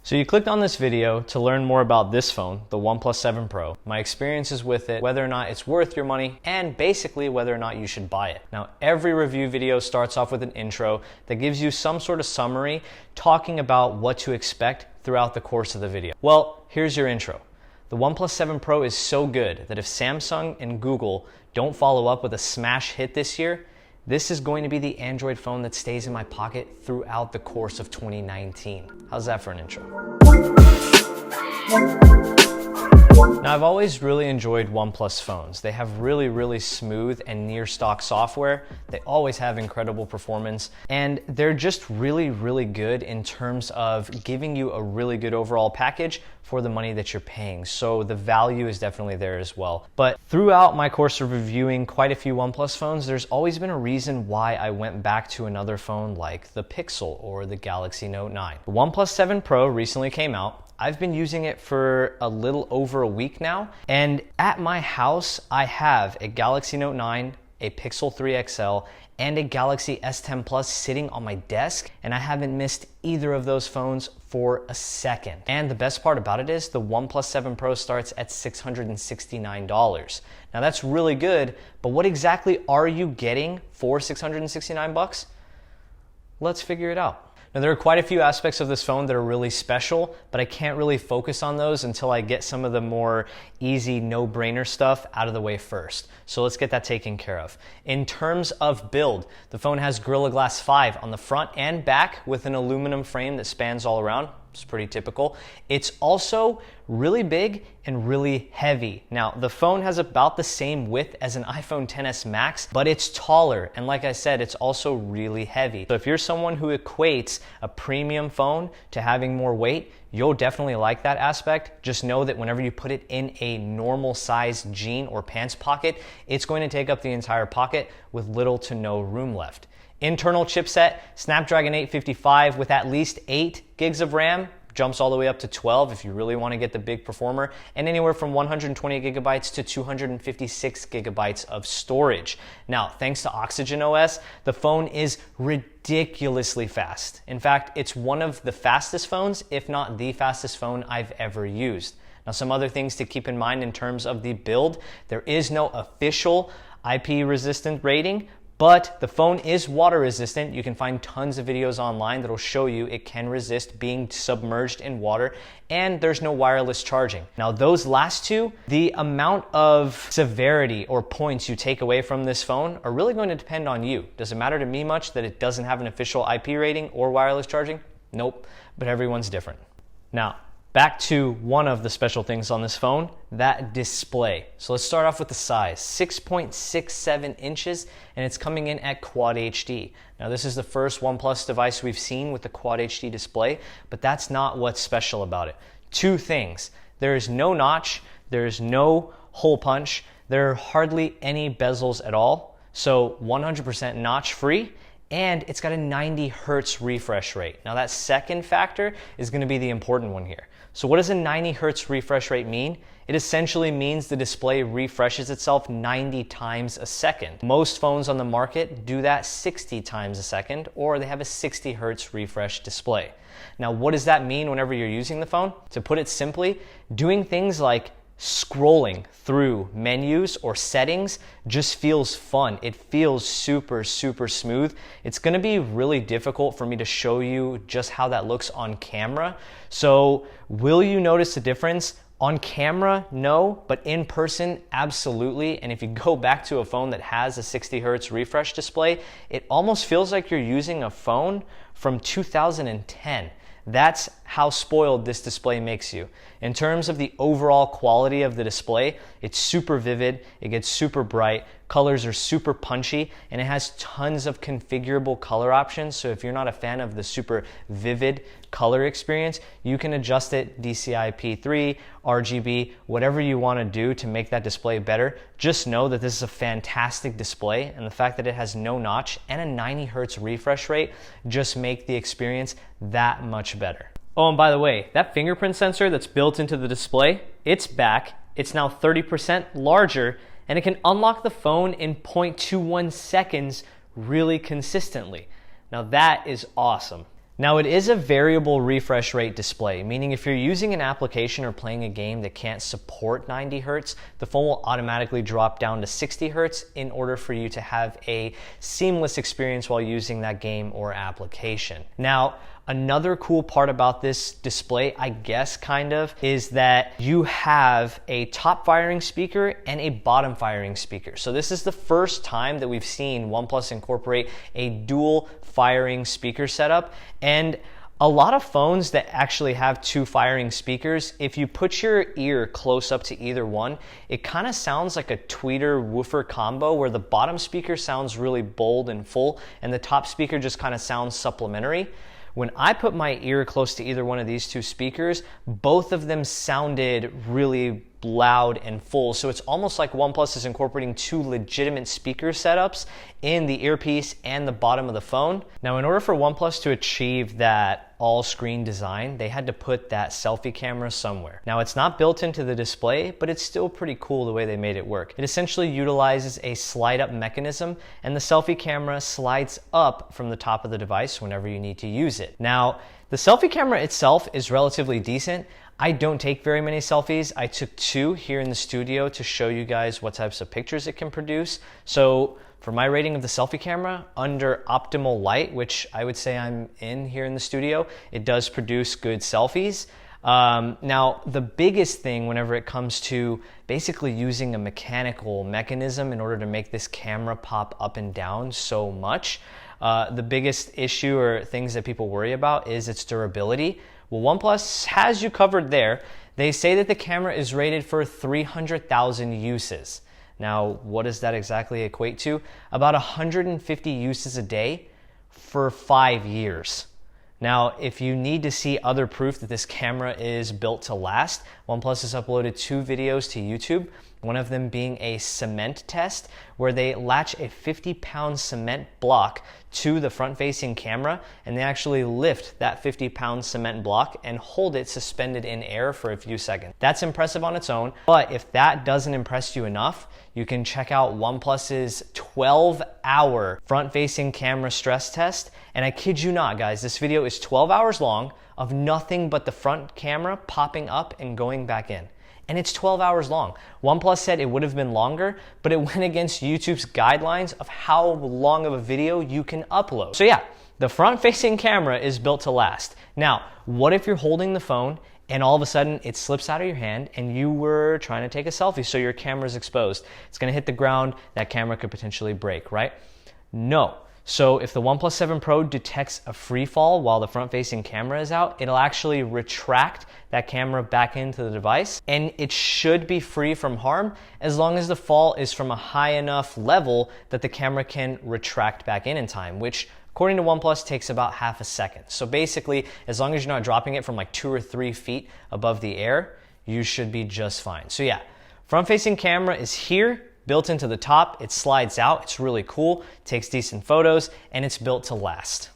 So you clicked on this video to learn more about this phone, the OnePlus 7 Pro, my experiences with it, whether or not it's worth your money, and basically whether or not you should buy it. Now, every review video starts off with an intro that gives you some sort of summary talking about what to expect throughout the course of the video. Well, here's your intro. The OnePlus 7 Pro is so good that if Samsung and Google don't follow up with a smash hit this year, this is going to be the Android phone that stays in my pocket throughout the course of 2019. How's that for an intro? Now, I've always really enjoyed OnePlus phones. They have really smooth and near stock software. They always have incredible performance, and they're just really good in terms of giving you a really good overall package for the money that you're paying. So the value is definitely there as well. But throughout my course of reviewing quite a few OnePlus phones, there's always been a reason why I went back to another phone like the Pixel or the Galaxy Note 9. The OnePlus 7 Pro recently came out. I've been using it for a little over a week now, and at my house I have a Galaxy Note 9, a Pixel 3 XL, and a Galaxy S10 Plus sitting on my desk, and I haven't missed either of those phones for a second. And the best part about it is the OnePlus 7 Pro starts at $669. Now that's really good, but what exactly are you getting for $669? Let's figure it out. Now, there are quite a few aspects of this phone that are really special, but I can't really focus on those until I get some of the more easy, no-brainer stuff out of the way first. So let's get that taken care of. In terms of build, the phone has Gorilla Glass 5 on the front and back with an aluminum frame that spans all around. It's pretty typical. It's also really big and really heavy. Now, the phone has about the same width as an iPhone XS Max, but it's taller. And like I said, it's also really heavy. So if you're someone who equates a premium phone to having more weight, you'll definitely like that aspect. Just know that whenever you put it in a normal size jean or pants pocket, it's going to take up the entire pocket with little to no room left. Internal chipset, Snapdragon 855 with at least 8 gigs of RAM, jumps all the way up to 12 if you really want to get the big performer, and anywhere from 120 gigabytes to 256 gigabytes of storage. Now, thanks to Oxygen OS, the phone is ridiculously fast. In fact, it's one of the fastest phones, if not the fastest phone I've ever used. Now, some other things to keep in mind in terms of the build, there is no official IP resistant rating, but the phone is water resistant. You can find tons of videos online that'll show you it can resist being submerged in water, and there's no wireless charging. Now, those last two, the amount of severity or points you take away from this phone are really going to depend on you. Does it matter to me much that it doesn't have an official IP rating or wireless charging? Nope, but everyone's different. Now, back to one of the special things on this phone, that display. So let's start off with the size, 6.67 inches, and it's coming in at Quad HD. Now, this is the first OnePlus device we've seen with the Quad HD display, but that's not what's special about it. Two things: there is no notch, there is no hole punch, there are hardly any bezels at all, so 100% notch free, and it's got a 90 hertz refresh rate. Now, that second factor is going to be the important one here. So what does a 90 hertz refresh rate mean? It essentially means the display refreshes itself 90 times a second. Most phones on the market do that 60 times a second, or they have a 60 hertz refresh display. Now, what does that mean whenever you're using the phone? To put it simply, doing things like scrolling through menus or settings just feels fun. It feels super smooth. It's going to be really difficult for me to show you just how that looks on camera. So will you notice a difference? On camera, no, but in person, absolutely. And if you go back to a phone that has a 60 hertz refresh display, it almost feels like you're using a phone from 2010. That's how spoiled this display makes you. In terms of the overall quality of the display, it's super vivid, it gets super bright, colors are super punchy, and it has tons of configurable color options. So if you're not a fan of the super vivid color experience, you can adjust it DCI-P3, RGB, whatever you want to do to make that display better. Just know that this is a fantastic display, and the fact that it has no notch and a 90 hertz refresh rate just make the experience that much better. Oh, and by the way, that fingerprint sensor that's built into the display, it's back. It's now 30% larger, and it can unlock the phone in 0.21 seconds really consistently. Now that is awesome. Now it is a variable refresh rate display, meaning if you're using an application or playing a game that can't support 90 Hertz, the phone will automatically drop down to 60 Hertz in order for you to have a seamless experience while using that game or application. Now, another cool part about this display, I guess kind of, is that you have a top firing speaker and a bottom firing speaker. So this is the first time that we've seen OnePlus incorporate a dual firing speaker setup. And a lot of phones that actually have two firing speakers, if you put your ear close up to either one, it kind of sounds like a tweeter woofer combo where the bottom speaker sounds really bold and full and the top speaker just kind of sounds supplementary. When I put my ear close to either one of these two speakers, both of them sounded really loud and full. So it's almost like OnePlus is incorporating two legitimate speaker setups in the earpiece and the bottom of the phone. Now, in order for OnePlus to achieve that all-screen design, they had to put that selfie camera somewhere. Now, it's not built into the display, but it's still pretty cool the way they made it work. It essentially utilizes a slide-up mechanism, and the selfie camera slides up from the top of the device whenever you need to use it. Now, the selfie camera itself is relatively decent. I don't take very many selfies. I took two here in the studio to show you guys what types of pictures it can produce. So for my rating of the selfie camera, under optimal light, which I would say I'm in here in the studio, it does produce good selfies. Now, the biggest thing whenever it comes to basically using a mechanical mechanism in order to make this camera pop up and down so much, the biggest issue or things that people worry about is its durability. Well, OnePlus has you covered there. They say that the camera is rated for 300,000 uses. Now, what does that exactly equate to? About 150 uses a day for 5 years. Now, if you need to see other proof that this camera is built to last, OnePlus has uploaded 2 videos to YouTube, one of them being a cement test where they latch a 50-pound cement block to the front-facing camera, and they actually lift that 50-pound cement block and hold it suspended in air for a few seconds. That's impressive on its own, but if that doesn't impress you enough, you can check out OnePlus's 12-hour front-facing camera stress test. And I kid you not, guys, this video is 12 hours long of nothing but the front camera popping up and going back in. And it's 12 hours long. OnePlus said it would have been longer, but it went against YouTube's guidelines of how long of a video you can upload. So yeah, the front-facing camera is built to last. Now, what if you're holding the phone and all of a sudden it slips out of your hand and you were trying to take a selfie so your camera's exposed? It's gonna hit the ground, that camera could potentially break, right? No. So if the OnePlus 7 Pro detects a free fall while the front-facing camera is out, it'll actually retract that camera back into the device, and it should be free from harm as long as the fall is from a high enough level that the camera can retract back in time, which according to OnePlus takes about half a second. So basically, as long as you're not dropping it from like 2 or 3 feet above the air, you should be just fine. So yeah, front-facing camera is here, built into the top, it slides out, it's really cool, takes decent photos, and it's built to last.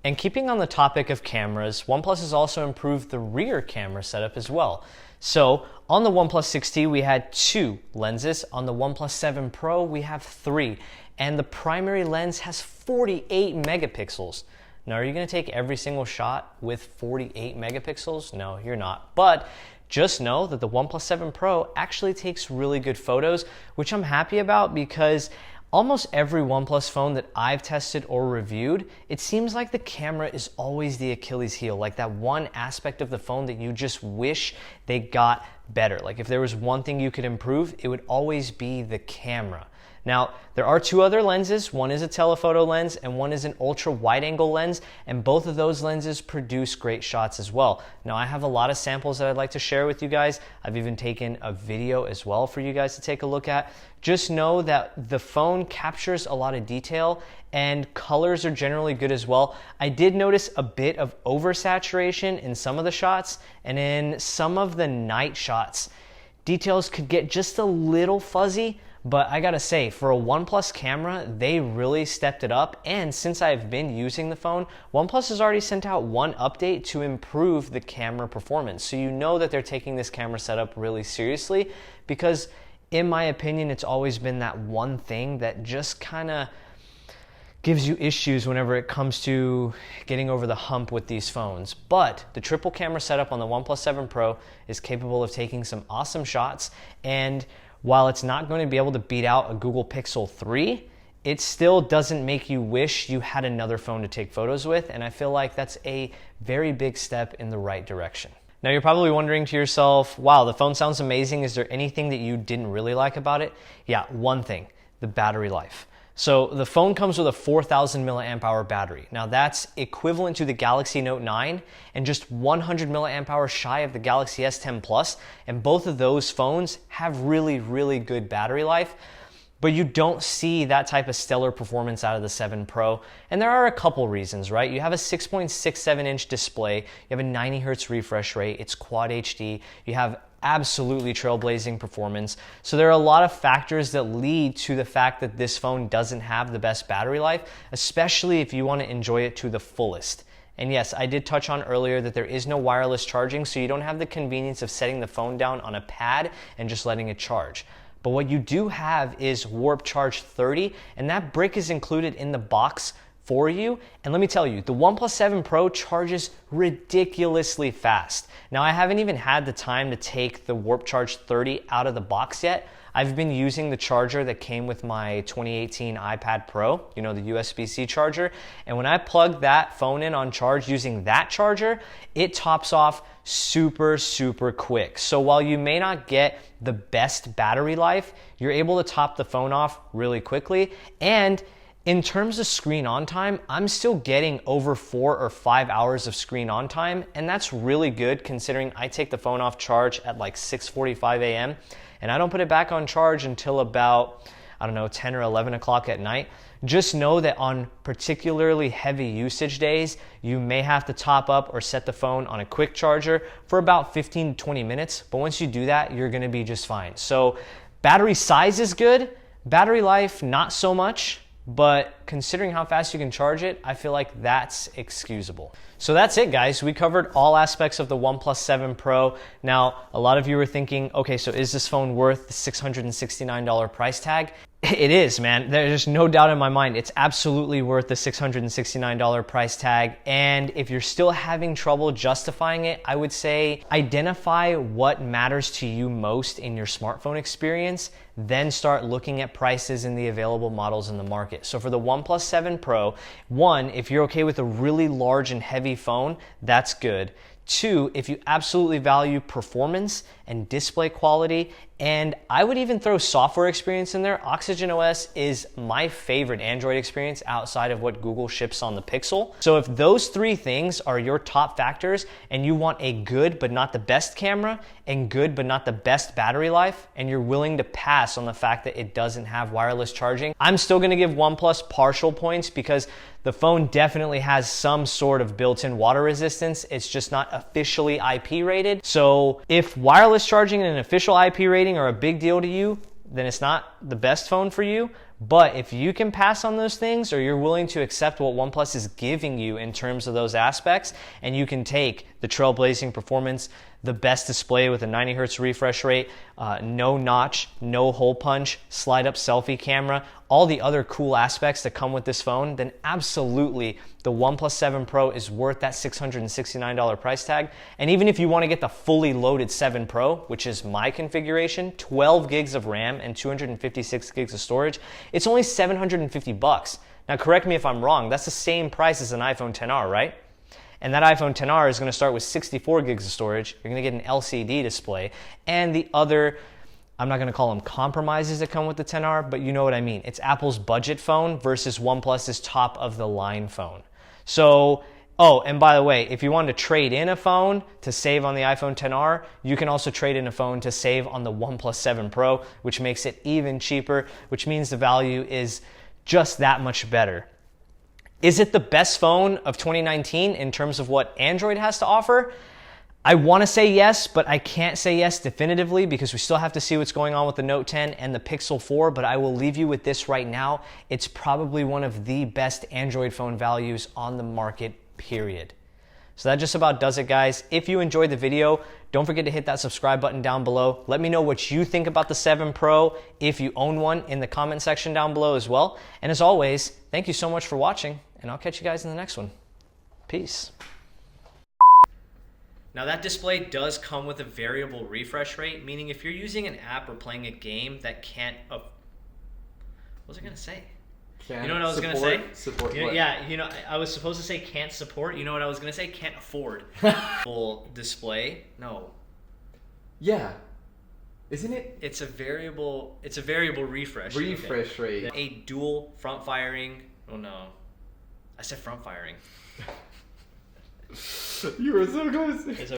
And keeping on the topic of cameras, OnePlus has also improved the rear camera setup as well. So on the OnePlus 6T, we had 2 lenses. On the OnePlus 7 Pro, we have 3. And the primary lens has 48 megapixels. Now, are you gonna take every single shot with 48 megapixels? No, you're not. But just know that the OnePlus 7 Pro actually takes really good photos, which I'm happy about because almost every OnePlus phone that I've tested or reviewed, it seems like the camera is always the Achilles heel, like that one aspect of the phone that you just wish they got better. Like if there was one thing you could improve, it would always be the camera. Now, there are 2 other lenses. One is a telephoto lens and one is an ultra wide angle lens, and both of those lenses produce great shots as well. Now, I have a lot of samples that I'd like to share with you guys. I've even taken a video as well for you guys to take a look at. Just know that the phone captures a lot of detail and colors are generally good as well. I did notice a bit of oversaturation in some of the shots, and in some of the night shots, details could get just a little fuzzy. But I gotta say, for a OnePlus camera, they really stepped it up. And since I've been using the phone, OnePlus has already sent out one update to improve the camera performance. So you know that they're taking this camera setup really seriously, because in my opinion, it's always been that one thing that just kinda gives you issues whenever it comes to getting over the hump with these phones. But the triple camera setup on the OnePlus 7 Pro is capable of taking some awesome shots, and while it's not going to be able to beat out a Google Pixel 3, it still doesn't make you wish you had another phone to take photos with, and I feel like that's a very big step in the right direction. Now you're probably wondering to yourself, wow, the phone sounds amazing. Is there anything that you didn't really like about it? Yeah, one thing, the battery life. So the phone comes with a 4,000 milliamp hour battery. Now that's equivalent to the Galaxy Note 9 and just 100 milliamp hours shy of the Galaxy S10 Plus. And both of those phones have really, really good battery life. But you don't see that type of stellar performance out of the 7 Pro. And there are a couple reasons, right? You have a 6.67 inch display, you have a 90 hertz refresh rate, it's Quad HD, you have absolutely trailblazing performance. So there are a lot of factors that lead to the fact that this phone doesn't have the best battery life, especially if you want to enjoy it to the fullest. And yes, I did touch on earlier that there is no wireless charging, so you don't have the convenience of setting the phone down on a pad and just letting it charge. But what you do have is Warp Charge 30, and that brick is included in the box for you. And let me tell you, the OnePlus 7 Pro charges ridiculously fast. Now, I haven't even had the time to take the Warp Charge 30 out of the box yet. I've been using the charger that came with my 2018 iPad Pro, you know, the USB-C charger. And when I plug that phone in on charge using that charger, it tops off super, super quick. So while you may not get the best battery life, you're able to top the phone off really quickly. And in terms of screen on time, I'm still getting over 4 or 5 hours of screen on time, and that's really good considering I take the phone off charge at like 6:45 a.m. and I don't put it back on charge until about, I don't know, 10 or 11 o'clock at night. Just know that on particularly heavy usage days, you may have to top up or set the phone on a quick charger for about 15 to 20 minutes, but once you do that, you're gonna be just fine. So battery size is good, battery life not so much, but considering how fast you can charge it, I feel like that's excusable. So that's it, guys. We covered all aspects of the OnePlus 7 Pro. Now, a lot of you are thinking, okay, so is this phone worth the $669 price tag? It is, man. There's no doubt in my mind. It's absolutely worth the $669 price tag. And if you're still having trouble justifying it, I would say identify what matters to you most in your smartphone experience, then start looking at prices in the available models in the market. So for the OnePlus 7 Pro, one, if you're okay with a really large and heavy phone, that's good. Two, if you absolutely value performance and display quality, and I would even throw software experience in there, Oxygen OS is my favorite Android experience outside of what Google ships on the Pixel. So if those three things are your top factors and you want a good but not the best camera and good but not the best battery life, and you're willing to pass on the fact that it doesn't have wireless charging, I'm still gonna give OnePlus partial points because the phone definitely has some sort of built-in water resistance. It's just not officially IP rated. So if wireless charging and an official IP rating are a big deal to you, then it's not the best phone for you. But if you can pass on those things, or you're willing to accept what OnePlus is giving you in terms of those aspects, and you can take the trailblazing performance, the best display with a 90 hertz refresh rate, no notch, no hole punch, slide up selfie camera, all the other cool aspects that come with this phone, then absolutely the OnePlus 7 Pro is worth that $669 price tag. And even if you want to get the fully loaded 7 Pro, which is my configuration, 12 gigs of RAM and 256 gigs of storage, it's only $750. Now correct me if I'm wrong, that's the same price as an iPhone XR, right? And that iPhone XR is going to start with 64 gigs of storage. You're going to get an LCD display and the other, I'm not going to call them compromises that come with the XR, but you know what I mean. It's Apple's budget phone versus OnePlus's top of the line phone. So, oh, and by the way, if you wanted to trade in a phone to save on the iPhone XR, you can also trade in a phone to save on the OnePlus 7 Pro, which makes it even cheaper, which means the value is just that much better. Is it the best phone of 2019 in terms of what Android has to offer? I want to say yes, but I can't say yes definitively because we still have to see what's going on with the Note 10 and the Pixel 4, but I will leave you with this right now. It's probably one of the best Android phone values on the market, period. So that just about does it, guys. If you enjoyed the video, don't forget to hit that subscribe button down below. Let me know what you think about the 7 Pro, if you own one, in the comment section down below as well. And as always, thank you so much for watching, and I'll catch you guys in the next one. Peace. Now that display does come with a variable refresh rate, meaning if you're using an app or playing a game that can't... what was I going to say? You know what I was going to say? Support what? What? Yeah, you know, I was supposed to say can't support. You know what I was going to say? Can't afford. Full display? No. Yeah. Isn't it? It's a variable refresh. Refresh rate. A dual front firing. Oh no. I said front firing. You were so close.